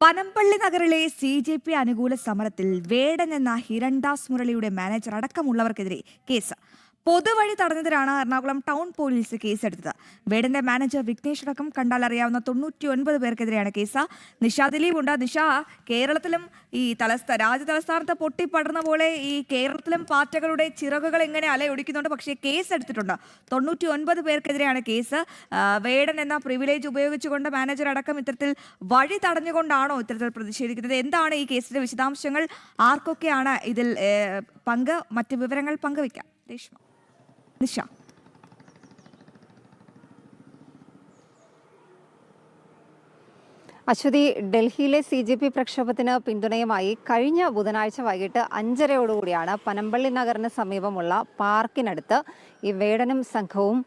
പനമ്പള്ളി നഗറിലെ CJP അനുകൂല സമരത്തിൽ വേടൻ എന്ന ഹിരൺദാസ് മുരളിയുടെ മാനേജർ അടക്കമുള്ളവർക്കെതിരെ കേസ്. പൊതുവഴി തടഞ്ഞതിനാണ് എറണാകുളം ടൗൺ പോലീസ് കേസെടുത്തത്. വേടന്റെ മാനേജർ വിഘ്നേഷ് അടക്കം കണ്ടാലറിയാവുന്ന 99 പേർക്കെതിരെയാണ് കേസ്. നിഷ ദിലീപുണ്ട്. നിഷ, കേരളത്തിലും ഈ രാജ്യതലസ്ഥാനത്ത് പൊട്ടിപ്പടർന്ന പോലെ ഈ കേരളത്തിലും പാറ്റകളുടെ ചിറകുകൾ എങ്ങനെ അലയൊടിക്കുന്നുണ്ട്. പക്ഷേ കേസ് എടുത്തിട്ടുണ്ട്. 99 പേർക്കെതിരെയാണ് കേസ്. വേടൻ എന്ന പ്രിവിലേജ് ഉപയോഗിച്ചുകൊണ്ട് മാനേജർ അടക്കം ഇത്തരത്തിൽ വഴി തടഞ്ഞുകൊണ്ടാണോ ഇത്തരത്തിൽ പ്രതിഷേധിക്കുന്നത്? എന്താണ് ഈ കേസിന്റെ വിശദാംശങ്ങൾ? ആർക്കൊക്കെയാണ് ഇതിൽ മറ്റ് വിവരങ്ങൾ പങ്കുവയ്ക്കാം രേഷ്മ, നിഷ. അശ്വതി, ഡൽഹിയിലെ CJP പ്രക്ഷോഭത്തിന് പിന്തുണയുമായി കഴിഞ്ഞ ബുധനാഴ്ച വൈകിട്ട് 5:30 പനമ്പള്ളി നഗറിന് സമീപമുള്ള പാർക്കിനടുത്ത് ഈ വേടനും സംഘവും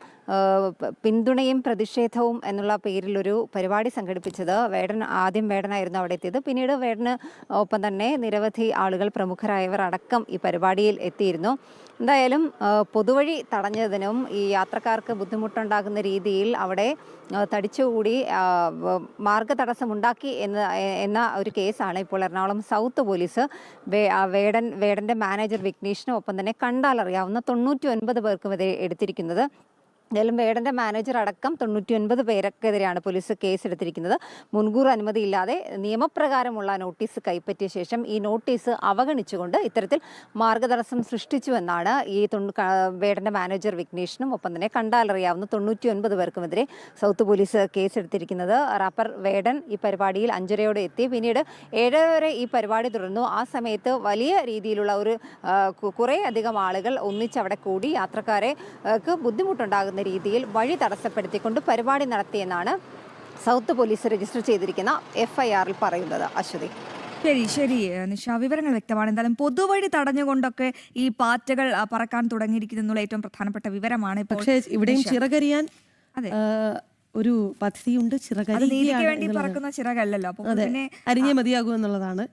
പിന്തുണയും പ്രതിഷേധവും എന്നുള്ള പേരിലൊരു പരിപാടി സംഘടിപ്പിച്ചത്. ആദ്യം വേടനായിരുന്നു അവിടെ എത്തിയത്. പിന്നീട് വേടന് ഒപ്പം തന്നെ നിരവധി ആളുകൾ, പ്രമുഖരായവർ അടക്കം ഈ പരിപാടിയിൽ എത്തിയിരുന്നു. എന്തായാലും പൊതുവഴി തടഞ്ഞതിനും ഈ യാത്രക്കാർക്ക് ബുദ്ധിമുട്ടുണ്ടാകുന്ന രീതിയിൽ അവിടെ തടിച്ചുകൂടി മാർഗതടസ്സമുണ്ടാക്കി എന്ന ഒരു കേസാണ് ഇപ്പോൾ എറണാകുളം സൗത്ത് പോലീസ് വേടന്റെ മാനേജർ വിഘ്നേഷിനും ഒപ്പം തന്നെ കണ്ടാലറിയാവുന്ന 99 പേർക്കുമെതിരെ എടുത്തിരിക്കുന്നത്. എന്തായാലും വേടന്റെ മാനേജർ അടക്കം 99 പേർക്കെതിരെയാണ് പോലീസ് കേസെടുത്തിരിക്കുന്നത്. മുൻകൂർ അനുമതിയില്ലാതെ നിയമപ്രകാരമുള്ള നോട്ടീസ് കൈപ്പറ്റിയ ശേഷം ഈ നോട്ടീസ് അവഗണിച്ചുകൊണ്ട് ഇത്തരത്തിൽ മാർഗതടസ്സം സൃഷ്ടിച്ചുവെന്നാണ് ഈ വേടന്റെ മാനേജർ വിഘ്നേഷിനും ഒപ്പം തന്നെ കണ്ടാലറിയാവുന്ന 99 പേർക്കുമെതിരെ സൗത്ത് പോലീസ് കേസെടുത്തിരിക്കുന്നത്. റാപ്പർ വേടൻ ഈ പരിപാടിയിൽ 5:30 എത്തി. പിന്നീട് 7 വരെ ഈ പരിപാടി തുടർന്നു. ആ സമയത്ത് വലിയ രീതിയിലുള്ള കുറേ അധികം ആളുകൾ ഒന്നിച്ചവിടെ കൂടി യാത്രക്കാരെ ബുദ്ധിമുട്ടുണ്ടാകുന്ന രീതിയിൽ വഴി തടസ്സപ്പെടുത്തിക്കൊണ്ട് പരിപാടി നടത്തിയെന്നാണ് സൗത്ത് പോലീസ് രജിസ്റ്റർ ചെയ്തിരിക്കുന്ന FIR-ൽ പറയുന്നത്. അശ്വതി, ശരി നിഷ, വിവരങ്ങൾ വ്യക്തമാണ്. എന്തായാലും പൊതുവഴി തടഞ്ഞുകൊണ്ടൊക്കെ ഈ പാറ്റകൾ പറക്കാൻ തുടങ്ങിയിരിക്കുന്ന ഏറ്റവും പ്രധാനപ്പെട്ട വിവരമാണ്. പക്ഷേ ഇവിടെയും ചിറകരിയാൻ ഒരു പദ്ധതിയുണ്ട്. നീതിക്ക് വേണ്ടി പറക്കുന്ന ചിറകല്ലല്ലോ, അപ്പൊ അരിഞ്ഞേ മതിയാകൂ എന്നുള്ളതാണ്.